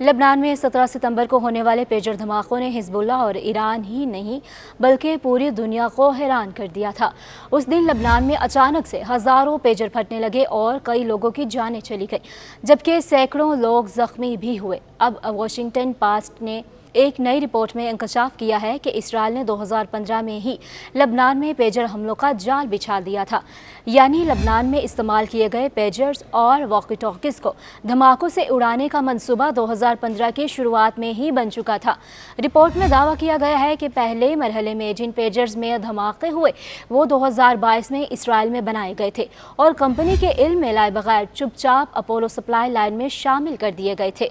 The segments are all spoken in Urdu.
لبنان میں 17 ستمبر کو ہونے والے پیجر دھماکوں نے حزب اللہ اور ایران ہی نہیں بلکہ پوری دنیا کو حیران کر دیا تھا۔ اس دن لبنان میں اچانک سے ہزاروں پیجر پھٹنے لگے اور کئی لوگوں کی جانیں چلی گئیں، جبکہ سینکڑوں لوگ زخمی بھی ہوئے۔ اب واشنگٹن پوسٹ نے ایک نئی رپورٹ میں انکشاف کیا ہے کہ اسرائیل نے 2015 میں ہی لبنان میں پیجر حملوں کا جال بچھا دیا تھا، یعنی لبنان میں استعمال کیے گئے پیجرز اور واکی ٹاکیز کو دھماکوں سے اڑانے کا منصوبہ 2015 کی شروعات میں ہی بن چکا تھا۔ رپورٹ میں دعویٰ کیا گیا ہے کہ پہلے مرحلے میں جن پیجرز میں دھماکے ہوئے وہ 2022 میں اسرائیل میں بنائے گئے تھے اور کمپنی کے علم میں لائے بغیر چپ چاپ اپولو سپلائی لائن میں شامل کر دیے گئے تھے۔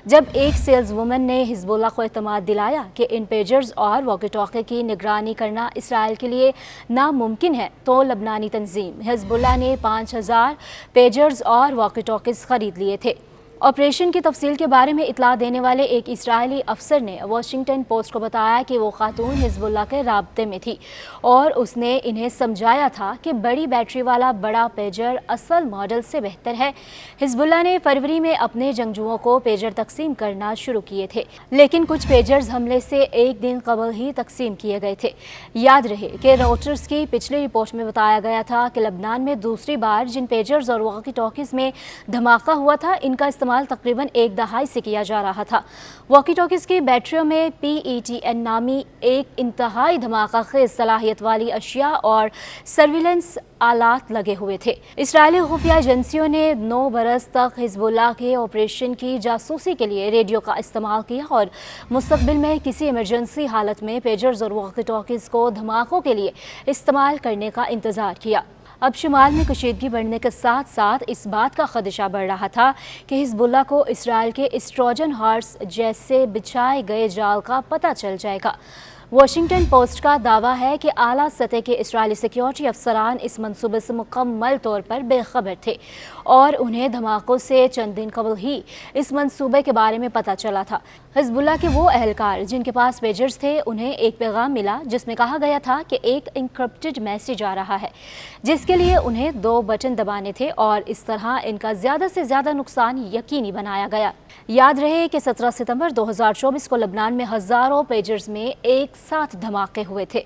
جب ایک سیلز وومن نے حزب اللہ کو اعتماد دلایا کہ ان پیجرز اور واکی ٹاکی کی نگرانی کرنا اسرائیل کے لیے ناممکن ہے، تو لبنانی تنظیم حزب اللہ نے 5000 پیجرز اور واکی ٹاکیز خرید لیے تھے۔ آپریشن کی تفصیل کے بارے میں اطلاع دینے والے ایک اسرائیلی افسر نے واشنگٹن پوسٹ کو بتایا کہ وہ خاتون حزب اللہ کے رابطے میں تھی اور اس نے انہیں سمجھایا تھا کہ بڑی بیٹری والا بڑا پیجر اصل ماڈل سے بہتر ہے۔ حزب اللہ نے فروری میں اپنے جنگجوؤں کو پیجر تقسیم کرنا شروع کیے تھے، لیکن کچھ پیجرز حملے سے ایک دن قبل ہی تقسیم کیے گئے تھے۔ یاد رہے کہ روٹرز کی پچھلی رپورٹ میں بتایا گیا تھا کہ لبنان میں دوسری بار جن پیجرز اور واکی ٹاکیز میں دھماکہ ہوا تھا ان کا استعمال تقریباً ایک دہائی سے کیا جا رہا تھا۔ واکی ٹاکیز کی بیٹریوں میں PETN نامی ایک انتہائی دھماکہ خیز صلاحیت والی اشیاء اور سرویلنس آلات لگے ہوئے تھے۔ اسرائیلی خفیہ ایجنسیوں نے 9 برس تک حزب اللہ کے آپریشن کی جاسوسی کے لیے ریڈیو کا استعمال کیا اور مستقبل میں کسی ایمرجنسی حالت میں پیجرز اور واکی ٹاکیز کو دھماکوں کے لیے استعمال کرنے کا انتظار کیا۔ اب شمال میں کشیدگی بڑھنے کے ساتھ ساتھ اس بات کا خدشہ بڑھ رہا تھا کہ حزب اللہ کو اسرائیل کے اسٹروجن ہارس جیسے بچھائے گئے جال کا پتہ چل جائے گا۔ واشنگٹن پوسٹ کا دعویٰ ہے کہ اعلیٰ سطح کے اسرائیلی سیکیورٹی افسران اس منصوبے سے مکمل طور پر بے خبر تھے اور انہیں دھماکوں سے چند دن قبل ہی اس منصوبے کے بارے میں پتہ چلا تھا۔ حزب اللہ کے وہ اہلکار جن کے پاس پیجرز تھے انہیں ایک پیغام ملا جس میں کہا گیا تھا کہ ایک انکرپٹڈ میسیج آ رہا ہے، جس کے لیے انہیں 2 بٹن دبانے تھے اور اس طرح ان کا زیادہ سے زیادہ نقصان یقینی بنایا گیا۔ یاد رہے کہ 17 ستمبر 2024 کو لبنان میں ہزاروں پیجرز میں ایک ساتھ دھماکے ہوئے تھے،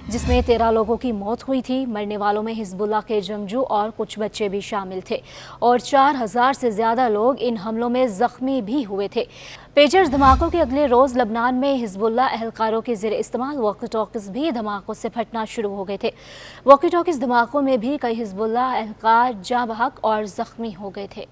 جس میں 13 لوگوں کی موت ہوئی تھی۔ مرنے والوں میں حزب اللہ کے جنگجو اور کچھ بچے بھی شامل تھے اور 4000 سے زیادہ لوگ ان حملوں میں زخمی بھی ہوئے تھے۔ پیجرز دھماکوں کے اگلے روز لبنان میں حزب اللہ اہلکاروں کے زیر استعمال واکی ٹاکیز بھی دھماکوں سے پھٹنا شروع ہو گئے تھے۔ واکی ٹاکیز دھماکوں میں بھی کئی حزب اللہ اہلکار جاں بحق اور زخمی ہو گئے تھے۔